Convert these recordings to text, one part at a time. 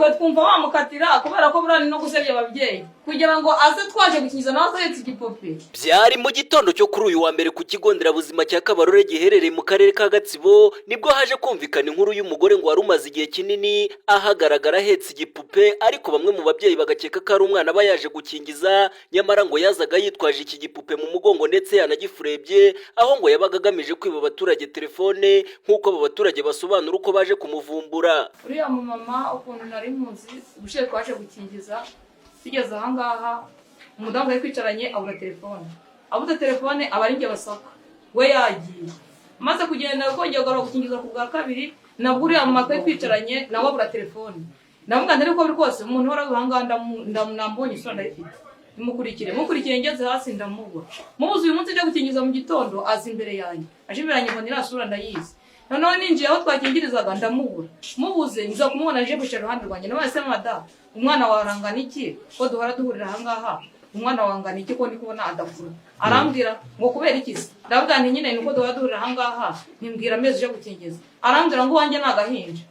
twe twumva bamukatira kubera ko burani no gusebya ababyeyi kugira ngo aze twaje gukingiza nawe ahetse igipupe. Byari mu gitondo cyo kuri uyu wa mbere ku kigo nderabuzima cya Kabarore giherereye mu karere ka Gatsibo nibwo haje kumvikana inkuru y'umugore ngo wari umaze igihe kinini ahagaragara ahetse igipupe, ariko bamwe mu babyeyi bagakeka ko ari umwana aba yaje gukingiza, nyamara ngo yazaga yitwaje iki gipupe mu mugongo ndetse yanagifurebye, aho ngo yabaga agamije kwiba abaturage telefone nk'uko abo baturage basobanura uko baje kumuvumbura. Uriya mu mama ukuntu nari muzi ubushe twaje gukingiza, tugeze ahangaha umudamu yari kwicaranye abura telefone, abuze telefone aba ari njye basaka we yagiye, maze kugenda kongera gukingiza ku bwa kabiri nabwo uriya mama yari kwicaranye nawe abura telefone. Ndavuga ndari ko biri kose umuntu wari ahangaha ndambonye isura ndayifite, mukurikire ngeze hasi ndamubura. Mubuze uyu munsi njya gukingiza mu gitondo aza imbere yanjye, aje imbere yanjye ngo nirasura ndayizi. Noneho ninjiye aho twakingirizaga ndamubura, mubuze nza kumubona aje gushira iruhande rwanjye, nawe se mada umwana warangana iki ko duhora duhurira ahangaha, umwana wangana iki ko ndi kubona adakura. Arambwira ngo kubera iki se, ndavuga nti nyine nuko duhora duhurira ahangaha nimbwira amezi uje gukingiza. Arambwira ngo wanjye nagahinja.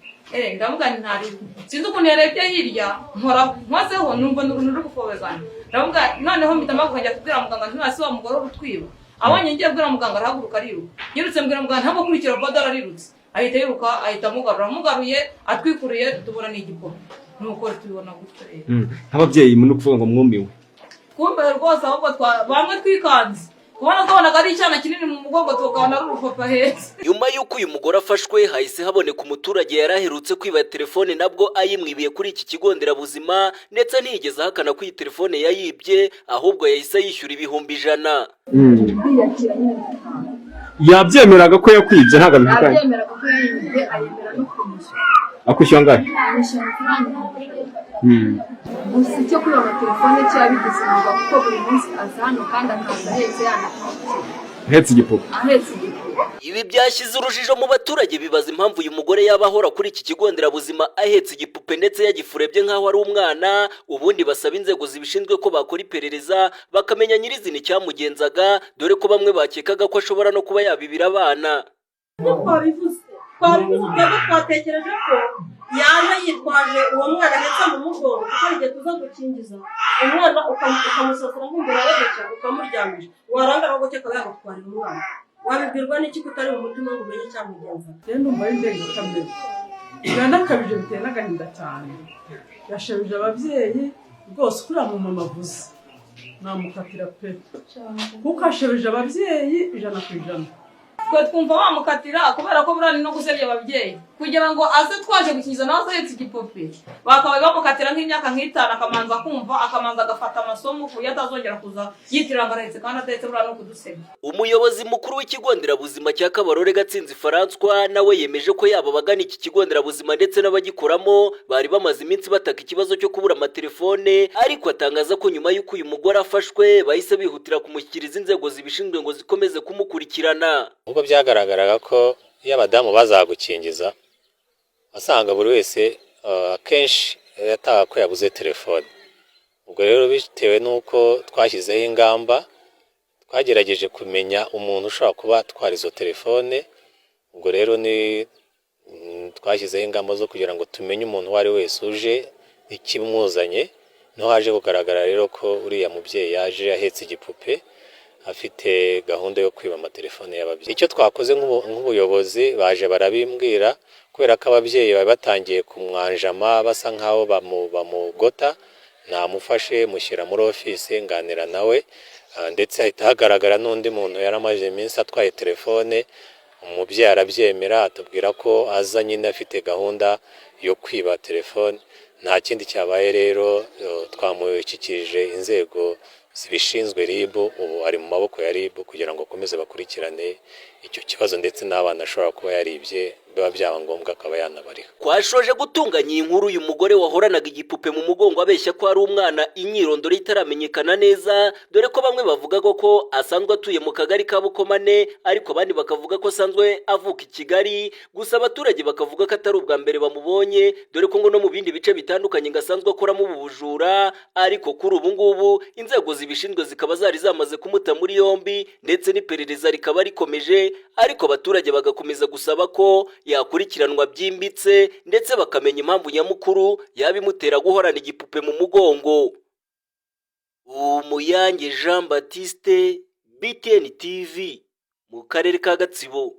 Ndavuga nti ntari sinzi ukuntu yarebye hirya nkora nkozeho numva n'uruntu ruri gufobegana. Ndavuga noneho mpita mbakujya kubwira muganga nti nasi wa mugore urutwiba. Abanye ngiye kubwira muganga arahaguruka ariruka, yirutse mbwira muganga ntabwo kurikira bodara arirutse, ahita yiruka ahita mugaruye atwikuriye tubona n'igipupe. Nuko tubibona gutyo rero. Ababyeyi muri kuvuga ngo mwumiwe. Kumbe rwose ahubwo bamwe twikanze kubona ko ari icyana kinini mu mugongo tukabona ari urupapa heza. Nyuma y'uko uyu mugore afashwe hahise haboneka umuturage yaraherutse kwiba telefone nabwo ayimwibiye kuri iki kigo nderabuzima, ndetse ntiyigeze ahakana ko iyi telefone yayibye, ahubwo yahise yishyura ibihumbi 100. Yabyemeraga ko yakwibye ntago abihakanye. Yabyemeraga ko yayibye, ayemera no kumushyura. Akwishyura ngahe? Gusa icyo kuri ama telefone cyabigeze ngo kuko buri munsi aza hano kandi akaza ahetse ahetse igipupe. Ibi byashyize urujijo mu baturage bibaza impamvu uyu mugore yaba ahora kuri iki kigo nderabuzima ahetse igipupe ndetse yagifurebye nk'aho ari umwana. Ubundi basaba inzego zibishinzwe ko bakora iperereza bakamenya nyirizina icyamugenzaga, dore ko bamwe bakekaga ko ashobora no kuba yabibira abana. Twatekereje ko yaje yitwaje uwo mwana ahetse mu mugongo kuko igihe tuza gukingiza umwana ukamusasira nk'imbere y'agace ukamuryamisha, warangara ngo cyeka yagutwarira umwana, wabibwirwa n'iki kutari mu mutima ngo umenye icyamugenza. Rero ndumva ari ndengakamere biranakabije, biteye n'agahinda cyane. Yashebije ababyeyi rwose kuriya mu mama avuze namukatira pe kuko ashebeje ababyeyi 100%. Twe twumva bamukatira kubera ko burani no gusebya ababyeyi kugira ngo aze twaje gukingiza nawe ahetse igipupe. Bakaba bamukatira nk'imyaka nk'itanu akamanza kumva, akamanza agafata amasomo ku yatazongera kuza yitiranga aretse kandi atetse burani no kudusebya. Umuyobozi mukuru w'ikigo nderabuzima cya Kabarore Gatsinzi François nawe yemeje ko yaba bagana iki kigo nderabuzima ndetse n'abagikoramo bari bamaze iminsi bataka ikibazo cyo kubura amatelefone, ariko atangaza ko nyuma y'uko uyu mugore afashwe bahise bihutira kumushyikiriza inzego zibishinzwe ngo zikomeze kumukurikirana. Ubwo byagaragaraga ko iyo abadamu bazagukingiza asanga buri wese akenshi yataha ko yabuze telefone. Ubwo rero bitewe n'uko twashyizeho ingamba twagerageje kumenya umuntu ushobora kuba atwara izo telefone. Ubwo rero twashyizeho ingamba zo kugira ngo tumenye umuntu uwo ari wese uje ikimuzanye. Niho haje kugaragara rero ko uriya mubyeyi yaje ahetse igipupe afite gahunda yo kwiba amatelefone y'ababyeyi. Icyo twakoze nk'ubuyobozi baje barabimbwira kubera ko ababyeyi bari batangiye kumwanjama basa nkaho bamugota, namufashe mushyira muri office nganira nawe, ndetse ahita hagaragara n'undi muntu yaramaje iminsi atwaye telefone. Umubyeyi arabyemera atubwira ko aza nyine afite gahunda yo kwiba telefone. Nta kindi cyabaye rero twamushyikirije inzego zibishinzwe RIB, ubu ari mu maboko ya RIB kugira ngo akomeze bakurikirane icyo kibazo ndetse n'abana ashobora kuba yaribye biba byaba ngombwa akaba yanabariha. Twashoje gutunganya iyi nkuru uyu mugore wahoranaga igipupe mu mugongo abeshya ko ari umwana, imyirondoro itaramenyekana neza, dore ko bamwe bavuga ko asanzwe atuye mu kagari ka Bukomane, ariko abandi bakavuga ko asanzwe avuka i Kigali. Gusa abaturage bakavuga ko atari ubwa mbere bamubonye, dore ko ngo no mu bindi bice bitandukanye ngasanzwe akoramo ubu bujura, ariko kuri ubu ngubu inzego zibishinzwe zikaba zari zamaze kumuta muri yombi ndetse n'iperereza rikaba rikomeje, ariko abaturage bagakomeza gusaba ko yakurikiranwa byimbitse ndetse bakamenya impamvu nyamukuru yaba imutera guhorana igipupe mu mugongo. Umuyange Jean Baptiste, BTN TV, mu karere ka Gatsibo.